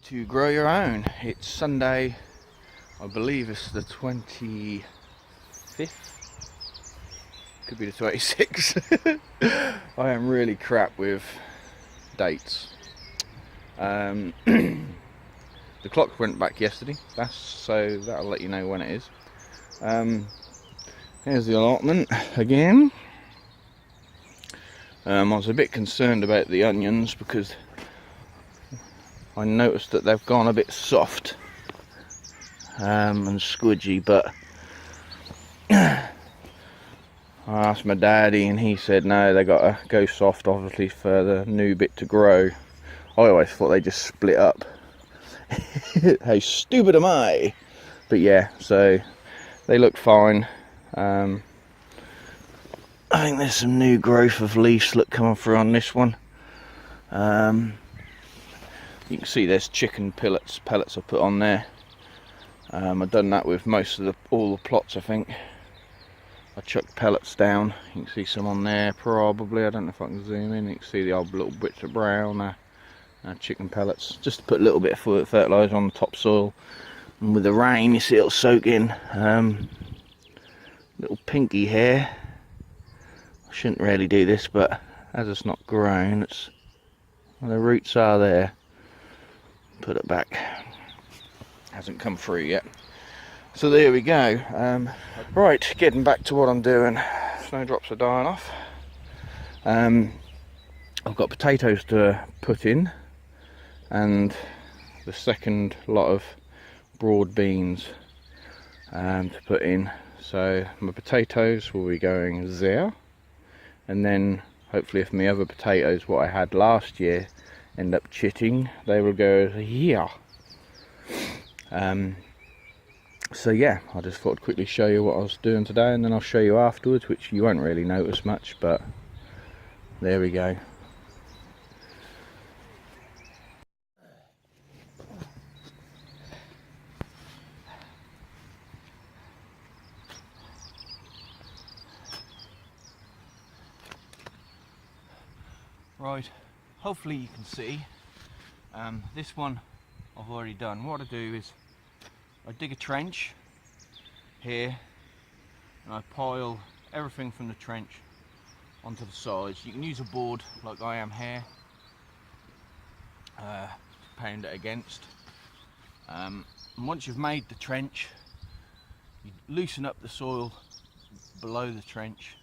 to grow your own. It's Sunday, I believe it's the 25th, could be the 26th. I am really crap with dates. The clock went back yesterday, so that'll let you know when it is. Here's the allotment again. I was a bit concerned about the onions because I noticed that they've gone a bit soft and squidgy, but I asked my daddy and he said no, they got to go soft obviously for the new bit to grow. I always thought they just split up. How stupid am I? But yeah, so they look fine. I think there's some new growth of leaves coming through on this one. You can see there's chicken pellets I put on there. I've done that with most of all the plots, I think. I chucked pellets down. You can see some on there probably. I don't know if I can zoom in. You can see the old little bits of brown chicken pellets. Just to put a little bit of fertiliser on the topsoil. And with the rain, you see it'll soak in. Little pinky hair. I shouldn't really do this, but as it's not grown, well, the roots are there. Put it back. Hasn't come through yet. So there we go. Right, getting back to what I'm doing. Snowdrops are dying off. I've got potatoes to put in, and the second lot of broad beans to put in. So my potatoes will be going there, and then hopefully if my other potatoes, what I had last year, end up chitting, they will go here. So yeah, I just thought I'd quickly show you what I was doing today, and then I'll show you afterwards, which you won't really notice much, but there we go. Right, hopefully you can see. This one I've already done. What I do is I dig a trench here and I pile everything from the trench onto the sides. You can use a board like I am here to pound it against. And once you've made the trench, you loosen up the soil below the trench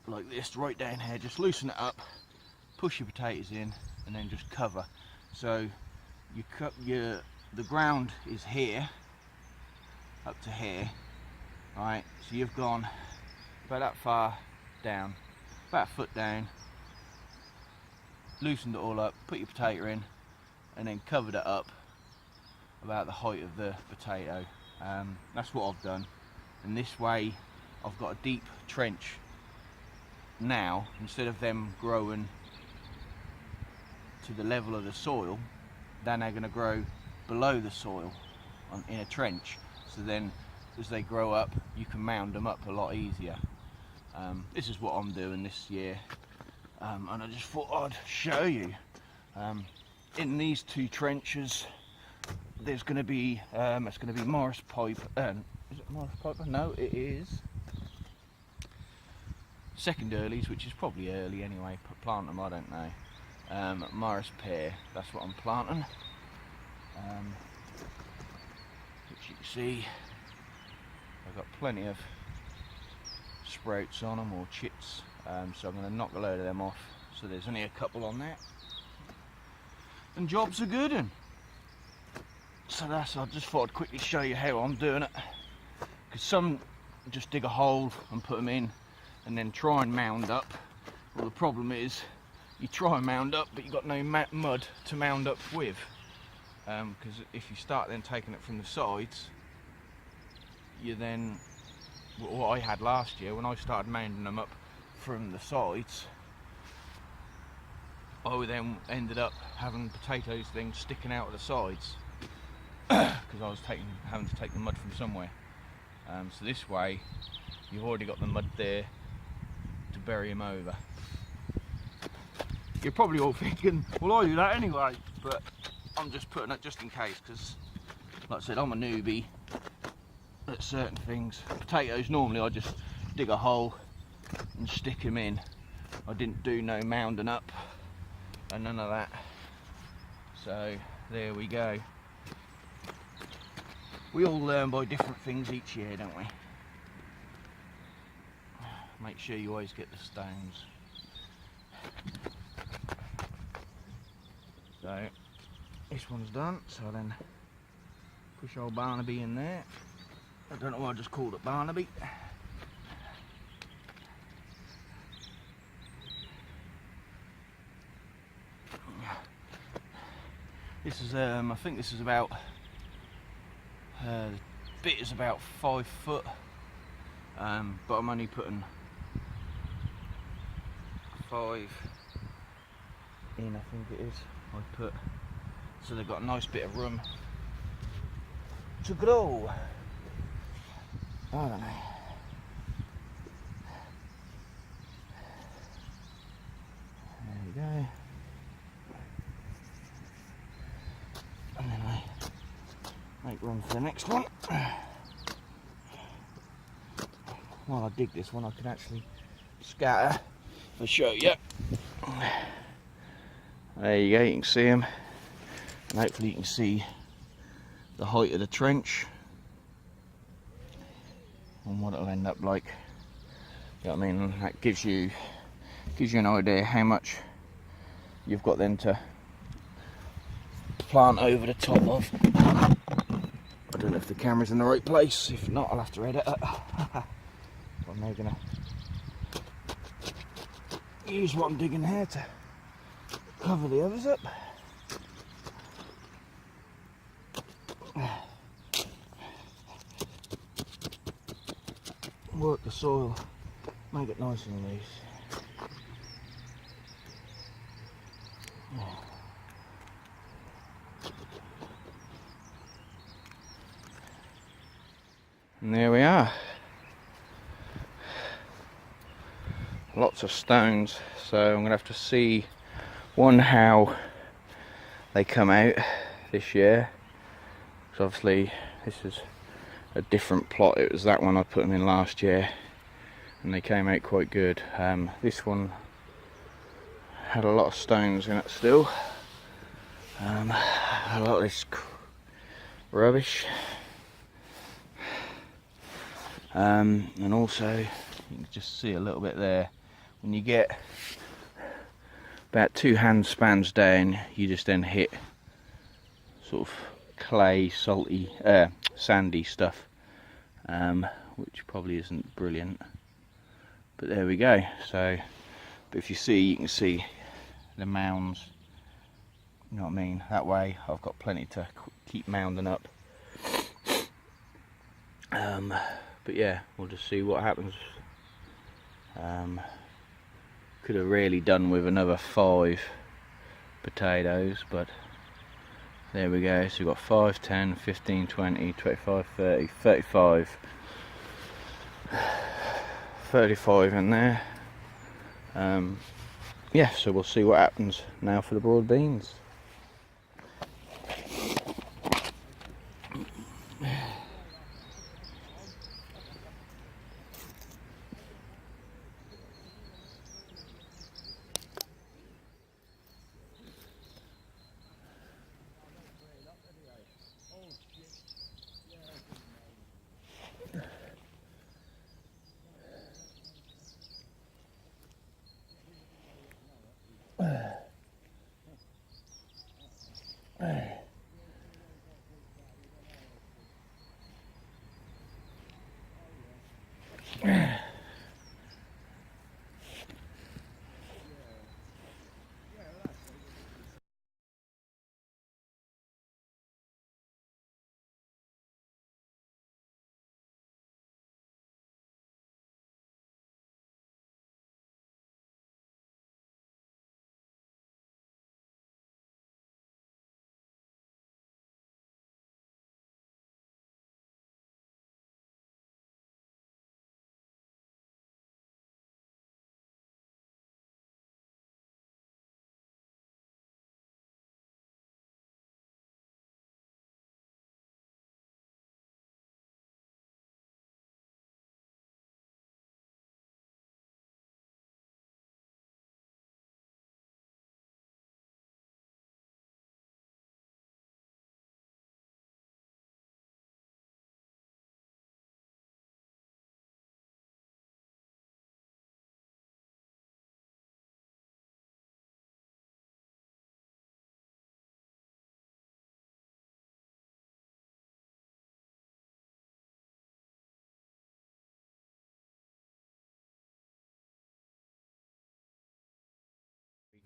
like this, right down here. Just loosen it up, push your potatoes in, and then just cover. So the ground is here up to here, right? So you've gone about that far down, about a foot down, loosened it all up, put your potato in, and then covered it up about the height of the potato. That's what I've done, and this way I've got a deep trench now. Instead of them growing to the level of the soil, then they're going to grow below the soil in a trench. So then as they grow up, you can mound them up a lot easier. This is what I'm doing this year, and I just thought I'd show you. In these two trenches there's going to be it's going to be Morris pipe. Is it Morris Piper? No, it is second earlies, which is probably early anyway. Plant them, I don't know. Morris pear, that's what I'm planting. Which you can see I've got plenty of sprouts on them, or chits, so I'm going to knock a load of them off. So there's only a couple on there, and jobs are good. And so I just thought I'd quickly show you how I'm doing it, because some just dig a hole and put them in and then try and mound up. Well, the problem is you try and mound up, but you've got no mud to mound up with, because if you start then taking it from the sides, you then, what I had last year when I started mounding them up from the sides, I then ended up having potatoes then sticking out of the sides because I was having to take the mud from somewhere. So this way you've already got the mud there to bury them over. You're probably all thinking, well, I do that anyway, but I'm just putting it just in case, because like I said, I'm a newbie at certain things. Potatoes, normally I just dig a hole and stick them in. I didn't do no mounding up and none of that. So there we go. We all learn by different things each year, don't we? Make sure you always get the stones. So this one's done, so then push old Barnaby in there. I don't know why I just called it Barnaby. This is I think this is about the bit is about 5 foot, but I'm only putting 5 in, I think it is. I put, so they've got a nice bit of room to grow. I don't know. There we go. And then I make room for the next one. While I dig this one, I can actually scatter for show you. There you go, you can see them, and hopefully you can see the height of the trench and what it'll end up like. You know what I mean? That gives you an idea how much you've got then to plant over the top of. I don't know if the camera's in the right place. If not, I'll have to edit it. I'm now gonna use what I'm digging here to cover the others up. Work the soil, make it nice and loose. And there we are. Lots of stones, so I'm gonna have to see how they come out this year. So obviously this is a different plot. It was that one I put them in last year and they came out quite good. This one had a lot of stones in it still. A lot of this rubbish. And also you can just see a little bit there. When you get about 2 hand spans down, you just then hit sort of clay, salty, sandy stuff, which probably isn't brilliant, but there we go. So, but if you see, you can see the mounds, you know what I mean. That way I've got plenty to keep mounding up. But yeah, we'll just see what happens. Could have really done with another 5 potatoes, but there we go. So we've got 5, 10, 15, 20, 25, 30, 35, 35 in there. Yeah, so we'll see what happens now for the broad beans.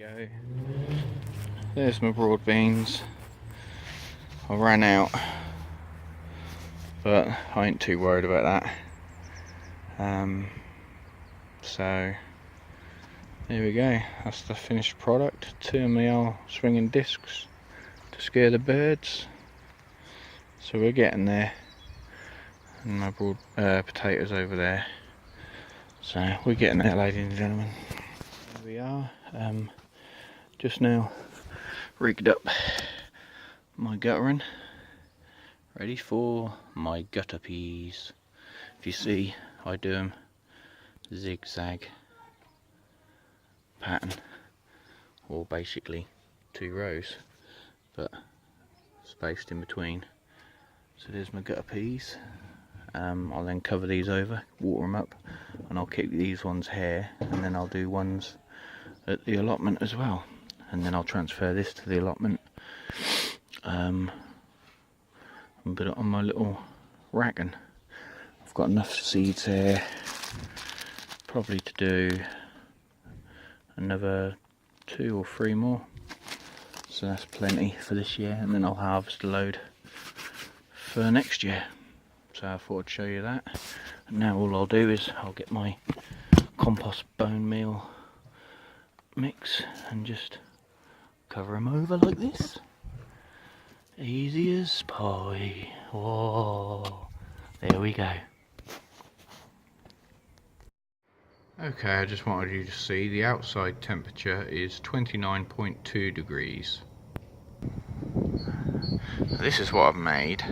Go. There's my broad beans. I ran out, but I ain't too worried about that. So there we go, that's the finished product. 2 of my old swinging discs to scare the birds. So we're getting there. And my broad potatoes over there. So we're getting there, ladies and gentlemen. There we are. Just now rigged up my guttering, ready for my gutter peas. If you see, I do them zigzag pattern, or basically 2 rows, but spaced in between. So there's my gutter peas. I'll then cover these over, water them up, and I'll keep these ones here, and then I'll do ones at the allotment as well, and then I'll transfer this to the allotment and put it on my little racking. I've got enough seeds here probably to do another 2 or 3 more, so that's plenty for this year, and then I'll harvest a load for next year. So I thought I'd show you that. And now all I'll do is I'll get my compost bone meal mix and just cover them over like this. Easy as pie. Whoa, there we go. Okay, I just wanted you to see the outside temperature is 29.2 degrees. This is what I've made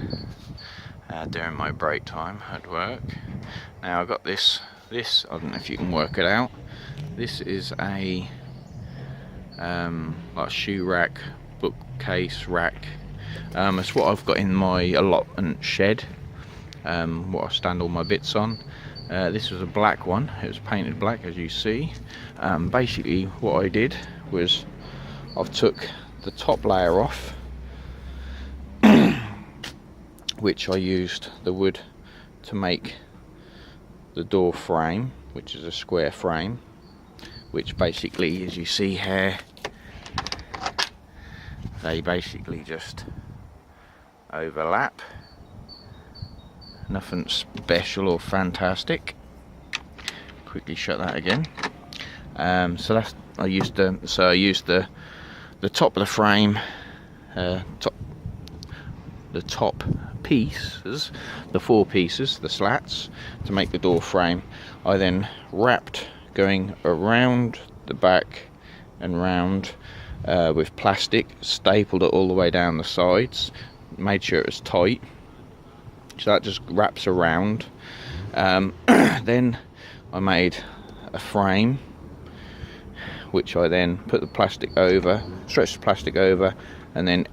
during my break time at work. Now I've got this, I don't know if you can work it out. This is a like shoe rack, bookcase rack. It's what I've got in my allotment shed, what I stand all my bits on. This was a black one, it was painted black as you see. Basically what I did was I've took the top layer off, which I used the wood to make the door frame, which is a square frame, which basically, as you see here, they basically just overlap. Nothing special or fantastic. Quickly shut that again. So that's I used the top of the frame, the top pieces, the 4 pieces, the slats, to make the door frame. I then wrapped going around the back and round with plastic, stapled it all the way down the sides, made sure it was tight, so that just wraps around. Then I made a frame, which I then put the plastic over, stretched the plastic over, and then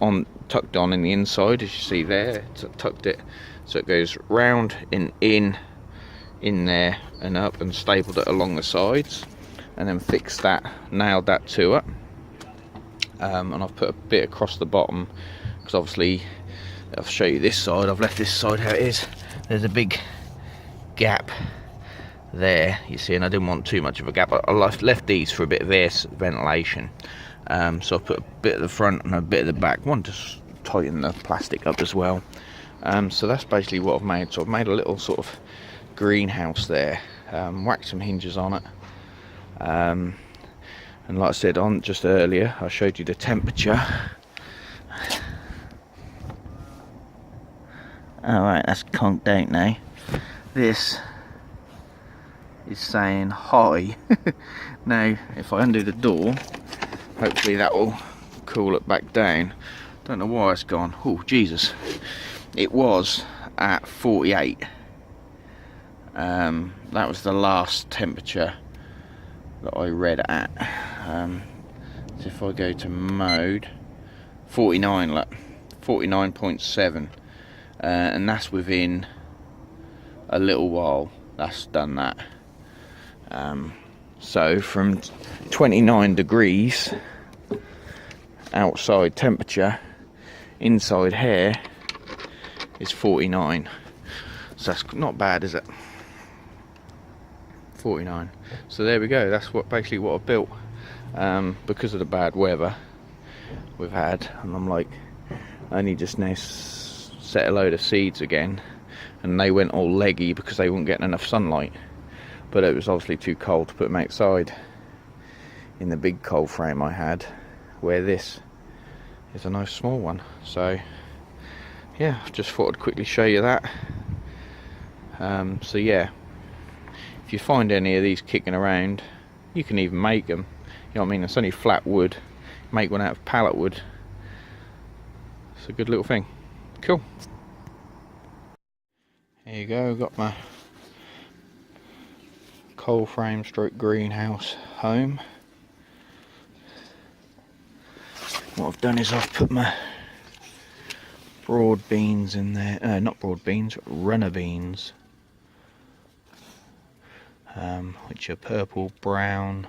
tucked on in the inside, as you see there. Tucked it so it goes round and in there and up, and stapled it along the sides, and then fixed that, nailed that to it. And I've put a bit across the bottom, because obviously I'll show you this side. I've left this side how it is. There's a big gap there, you see, and I didn't want too much of a gap. I left these for a bit of air ventilation. So I put a bit at the front and a bit at the back, one to tighten the plastic up as well. So that's basically what I've made. So I've made a little sort of greenhouse there, whacked some hinges on it, and like I said on just earlier, I showed you the temperature. Alright, that's conked out now. This is saying hi. Now if I undo the door, hopefully that will cool it back down. Don't know why it's gone. Oh Jesus, it was at 48. That was the last temperature that I read at. So if I go to mode, 49, look, 49.7, and that's within a little while that's done that. So from 29 degrees outside temperature, inside here is 49. So that's not bad, is it? 49. So there we go, that's basically what I built. because of the bad weather we've had, and I'm like, I only just now set a load of seeds again, and they went all leggy because they weren't getting enough sunlight. But it was obviously too cold to put them outside in the big cold frame I had, where this is a nice small one. So yeah, just thought I'd quickly show you that. So yeah, if you find any of these kicking around, you can even make them. You know what I mean? It's only flat wood. Make one out of pallet wood. It's a good little thing. Cool. Here you go. I've got my cold frame stroke greenhouse home. What I've done is I've put my broad beans in there. Not broad beans, runner beans. Which are purple, brown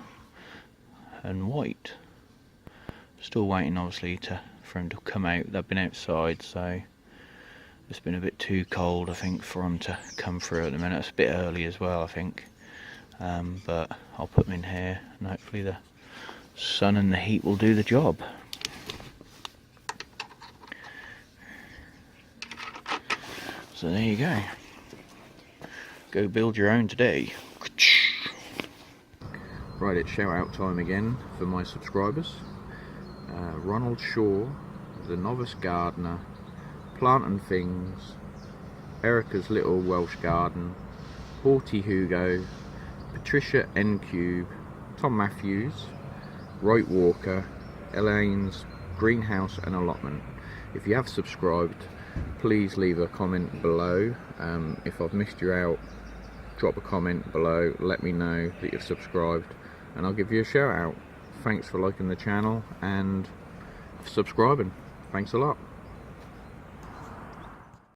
and white. Still waiting obviously for them to come out. They've been outside, so it's been a bit too cold I think for them to come through at the minute. It's a bit early as well I think, but I'll put them in here and hopefully the sun and the heat will do the job. So there you go. Go build your own today. Right, it's shout out time again for my subscribers. Ronald Shaw, the Novice Gardener, N Fings, Erica's Little Welsh Garden, Horti Hugo, Patricia Ncube, Tom Matthews, Wright Walker, Elaines, Greenhouse and Allotment. If you have subscribed, please leave a comment below. If I've missed you out, drop a comment below, let me know that you've subscribed and I'll give you a shout out. Thanks for liking the channel and subscribing. Thanks a lot.